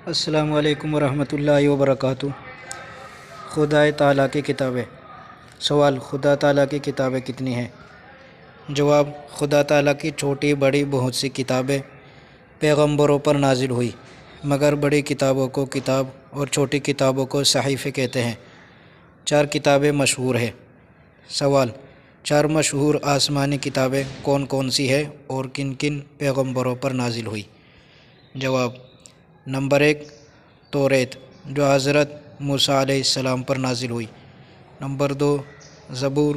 السلام علیکم ورحمۃ اللہ وبرکاتہ۔ خدا تعالیٰ کی کتابیں۔ سوال: خدا تعالیٰ کی کتابیں کتنی ہیں؟ جواب: خدا تعالیٰ کی چھوٹی بڑی بہت سی کتابیں پیغمبروں پر نازل ہوئی، مگر بڑی کتابوں کو کتاب اور چھوٹی کتابوں کو صحیفے کہتے ہیں۔ 4 کتابیں مشہور ہیں۔ سوال: 4 مشہور آسمانی کتابیں کون کون سی ہیں اور کن کن پیغمبروں پر نازل ہوئی؟ جواب: نمبر 1 توریت، جو حضرت موسیٰ علیہ السلام پر نازل ہوئی۔ نمبر 2 زبور،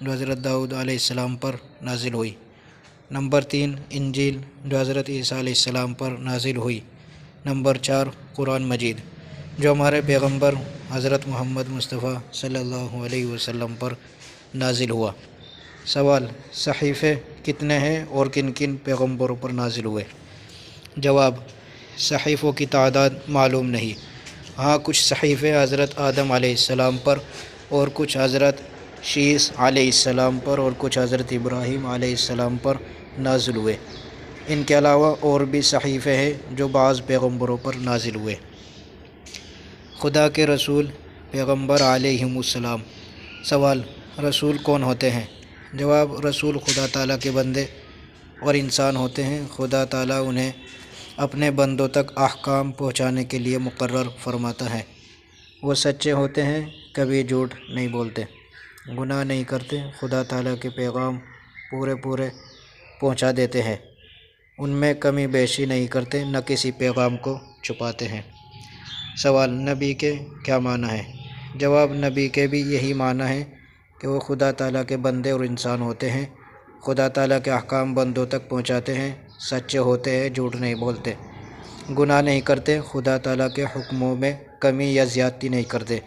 جو حضرت داؤد علیہ السلام پر نازل ہوئی۔ نمبر 3 انجیل، جو حضرت عیسیٰ علیہ السلام پر نازل ہوئی۔ نمبر 4 قرآن مجید، جو ہمارے پیغمبر حضرت محمد مصطفیٰ صلی اللہ علیہ وسلم پر نازل ہوا۔ سوال: صحیفے کتنے ہیں اور کن کن پیغمبروں پر نازل ہوئے؟ جواب: صحیفوں کی تعداد معلوم نہیں۔ ہاں، کچھ صحیفے حضرت آدم علیہ السلام پر اور کچھ حضرت شیس علیہ السلام پر اور کچھ حضرت ابراہیم علیہ السلام پر نازل ہوئے۔ ان کے علاوہ اور بھی صحیفے ہیں جو بعض پیغمبروں پر نازل ہوئے۔ خدا کے رسول پیغمبر علیہم السلام۔ سوال: رسول کون ہوتے ہیں؟ جواب: رسول خدا تعالیٰ کے بندے اور انسان ہوتے ہیں۔ خدا تعالیٰ انہیں اپنے بندوں تک احکام پہنچانے کے لیے مقرر فرماتا ہے۔ وہ سچے ہوتے ہیں، کبھی جھوٹ نہیں بولتے، گناہ نہیں کرتے، خدا تعالیٰ کے پیغام پورے پہنچا دیتے ہیں، ان میں کمی بیشی نہیں کرتے، نہ کسی پیغام کو چھپاتے ہیں۔ سوال: نبی کے کیا معنی ہے؟ جواب: نبی کے بھی یہی معنی ہے کہ وہ خدا تعالیٰ کے بندے اور انسان ہوتے ہیں، خدا تعالیٰ کے احکام بندوں تک پہنچاتے ہیں، سچے ہوتے ہیں، جھوٹ نہیں بولتے، گناہ نہیں کرتے، خدا تعالیٰ کے حکموں میں کمی یا زیادتی نہیں کرتے،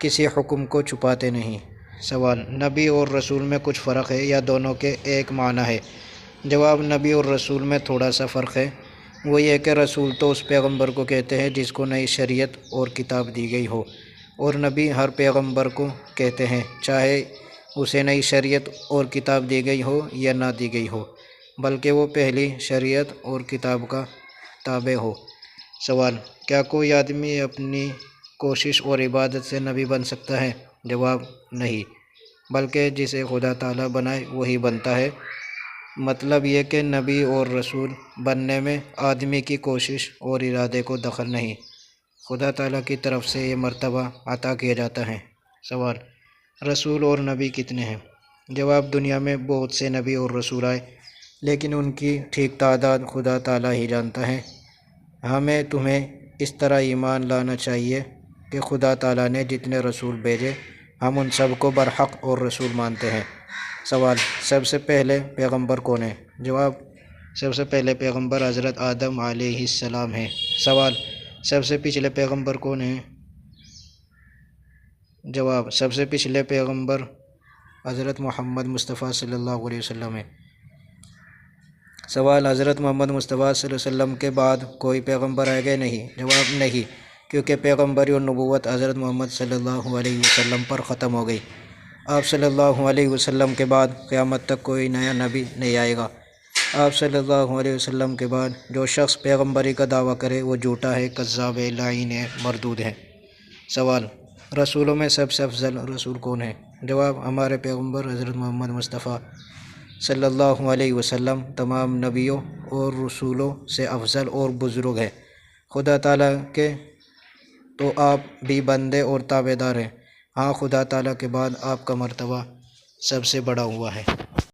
کسی حکم کو چھپاتے نہیں۔ سوال: نبی اور رسول میں کچھ فرق ہے یا دونوں کے ایک معنی ہے؟ جواب: نبی اور رسول میں تھوڑا سا فرق ہے۔ وہ یہ کہ رسول تو اس پیغمبر کو کہتے ہیں جس کو نئی شریعت اور کتاب دی گئی ہو، اور نبی ہر پیغمبر کو کہتے ہیں، چاہے اسے نئی شریعت اور کتاب دی گئی ہو یا نہ دی گئی ہو، بلکہ وہ پہلی شریعت اور کتاب کا تابع ہو۔ سوال: کیا کوئی آدمی اپنی کوشش اور عبادت سے نبی بن سکتا ہے؟ جواب: نہیں، بلکہ جسے خدا تعالیٰ بنائے وہی بنتا ہے۔ مطلب یہ کہ نبی اور رسول بننے میں آدمی کی کوشش اور ارادے کو دخل نہیں، خدا تعالیٰ کی طرف سے یہ مرتبہ عطا کیا جاتا ہے۔ سوال: رسول اور نبی کتنے ہیں؟ جواب: دنیا میں بہت سے نبی اور رسول آئے، لیکن ان کی ٹھیک تعداد خدا تعالیٰ ہی جانتا ہے۔ ہمیں تمہیں اس طرح ایمان لانا چاہیے کہ خدا تعالیٰ نے جتنے رسول بھیجے ہم ان سب کو برحق اور رسول مانتے ہیں۔ سوال: سب سے پہلے پیغمبر کون ہیں؟ جواب: سب سے پہلے پیغمبر حضرت آدم علیہ السلام ہیں۔ سوال: سب سے پچھلے پیغمبر کون ہیں؟ جواب: سب سے پچھلے پیغمبر حضرت محمد مصطفیٰ صلی اللہ علیہ وسلم ہیں۔ سوال: حضرت محمد مصطفیٰ صلی اللہ علیہ وسلم کے بعد کوئی پیغمبر آئے گا؟ نہیں۔ جواب: نہیں، کیونکہ پیغمبری اور نبوت حضرت محمد صلی اللہ علیہ وسلم پر ختم ہو گئی۔ آپ صلی اللہ علیہ وسلم کے بعد قیامت تک کوئی نیا نبی نہیں آئے گا۔ آپ صلی اللہ علیہ وسلم کے بعد جو شخص پیغمبری کا دعویٰ کرے وہ جھوٹا ہے، کذاب ہے، لعین ہے، مردود ہے۔ سوال: رسولوں میں سب سے افضل رسول کون ہے؟ جواب: ہمارے پیغمبر حضرت محمد مصطفیٰ صلی اللہ علیہ وسلم تمام نبیوں اور رسولوں سے افضل اور بزرگ ہیں۔ خدا تعالیٰ کے تو آپ بھی بندے اور تابع دار ہیں، ہاں خدا تعالیٰ کے بعد آپ کا مرتبہ سب سے بڑا ہوا ہے۔